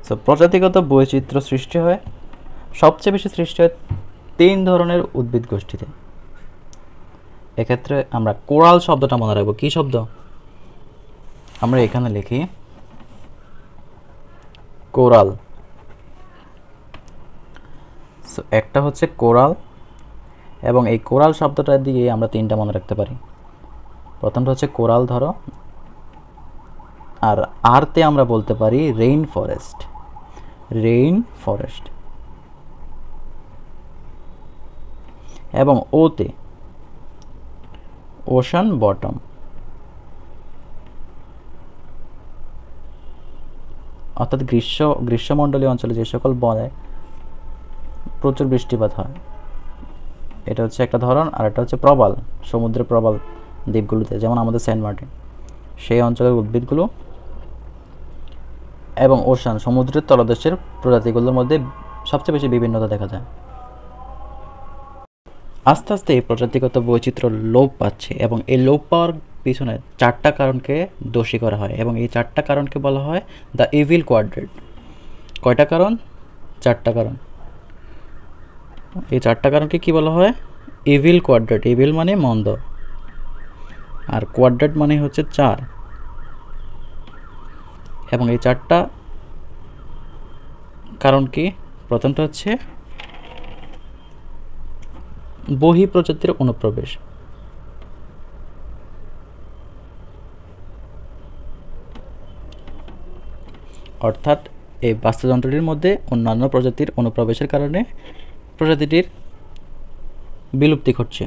So প্রজাতিগত বৈচিত্র্য সৃষ্টি হয়, সবচেয়ে বেশি সৃষ্টি হয় 3 ধরনের উদ্ভিদ গোষ্ঠীতে। এক্ষেত্রে আমরা কোরাল শব্দটা মনে রাখবো। কি শব্দ? আমরা এখানে লিখি কোরাল। সো একটা হচ্ছে কোরাল, এবং এই কোরাল শব্দটা দিয়ে আমরা 3টা মনে রাখতে পারি। প্রথমটা হচ্ছে কোরাল ধরো, আর আরতে আমরা বলতে পারি রেইন ফরেস্ট। এবং ওতে ওশান বটম। অর্থাৎ গ্রীষ্মমণ্ডলীয় অঞ্চলে যে সকল বনে প্রচুর বৃষ্টিপাত হয়, এটা হচ্ছে একটা ধরন। আর এটা হচ্ছে প্রবাল, সমুদ্রের প্রবাল দ্বীপগুলোতে, যেমন আমাদের সেন্ট মার্টিন, সেই অঞ্চলের উদ্ভিদগুলো। এবং ওশান, সমুদ্রের তলদেশের প্রজাতিগুলোর মধ্যে সবচেয়ে বেশি বিভিন্নতা দেখা যায়। আস্তে আস্তে এই প্রজাতিগত বৈচিত্র্য লোপ পাচ্ছে, এবং এই লোপ পাওয়ার পিছনে 4টা কারণকে দোষী করা হয়, এবং এই 4টা কারণকে বলা হয় দ্য ইভিল কোয়াড্রেন্ট। কয়টা কারণ? 4টা কারণ। এই 4টা কারণকে কি বলা হয়? Evil quadrant. ইভিল মানে মন্দ, আর কোয়াড্রেন্ট মানে হচ্ছে 4। এবং এই 4টা কারণ কি? প্রথমটা হচ্ছে বহি প্রজাতির অনুপ্রবেশ। অর্থাৎ এই বাস্তুতন্ত্রটির মধ্যে অন্যান্য প্রজাতির অনুপ্রবেশের কারণে প্রজাতিটির বিলুপ্তি ঘটছে।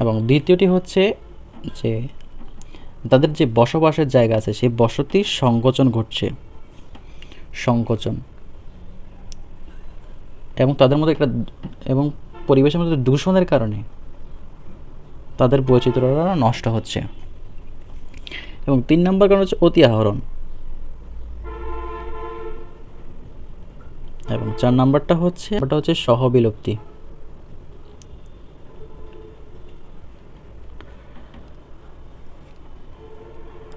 এবং দ্বিতীয়টি হচ্ছে যে তাদের যে বসবাসের জায়গা আছে, সেই বসতির সংকোচন ঘটছে। এবং তাদের মধ্যে এবং পরিবেশের মধ্যে দূষণের কারণে তাদের বৈচিত্র্যটা নষ্ট হচ্ছে। এবং 3 নম্বর কারণ হচ্ছে অতি আহরণ। এবং 4 নম্বরটা হচ্ছে সহবিলুপ্তি।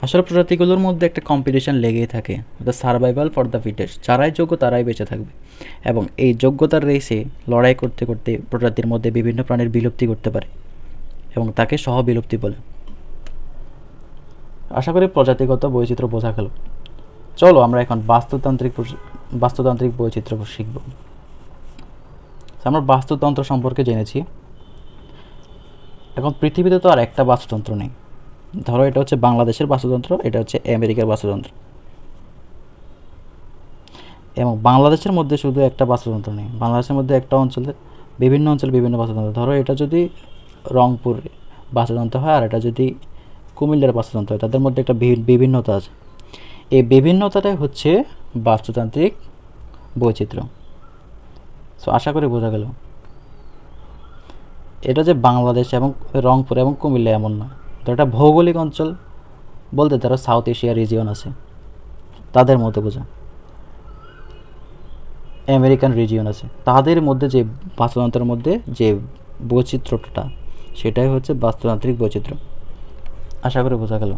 আসলে প্রজাতিগুলোর মধ্যে একটা কম্পিটিশন লেগেই থাকে, the survival for the fittest. যারাই যোগ্য তারাই বেঁচে থাকবে, এবং এই যোগ্যতার রেসে লড়াই করতে করতে প্রজাতির মধ্যে বিভিন্ন প্রাণীর বিলুপ্তি করতে পারে, এবং তাকে সহবিলুপ্তি বলে। আশা করি প্রজাতিগত বৈচিত্র্য বোঝা গেল। চলো আমরা এখন বাস্তুতান্ত্রিক বৈচিত্র্য শিখব। আমরা বাস্তুতন্ত্র সম্পর্কে জেনেছি। এখন পৃথিবীতে তো আর একটা বাস্তুতন্ত্র নেই। ধরো এটা হচ্ছে বাংলাদেশের বাস্তুতন্ত্র, এটা হচ্ছে আমেরিকার বাস্তুতন্ত্র। এবং বাংলাদেশের মধ্যে শুধু একটা বাস্তুতন্ত্র নেই, বাংলাদেশের মধ্যে একটা অঞ্চলে বিভিন্ন বাস্তুতন্ত্র। ধরো এটা যদি রংপুর বাস্তুতন্ত্র হয়, আর এটা যদি কুমিল্লার বাস্তুতন্ত্র হয়, তাদের মধ্যে একটা বিভিন্নতা আছে। এই বিভিন্নতাটাই হচ্ছে বাস্তুতান্ত্রিক বৈচিত্র্য। সো আশা করি বোঝা গেল। এটা যে বাংলাদেশ এবং রংপুর এবং কুমিল্লা এমন না। তো এটা ভৌগোলিক অঞ্চল বলতে তারা সাউথ এশিয়া রিজিয়ন আছে, তাদের মধ্যে বোঝা। আমেরিকান রিজিয়ন আছে, তাদের মধ্যে যে বাস্তুতন্ত্রের মধ্যে যে বৈচিত্র্যটা, সেটাই হচ্ছে বাস্তুতান্ত্রিক বৈচিত্র্য। আশা করি বোঝা গেল।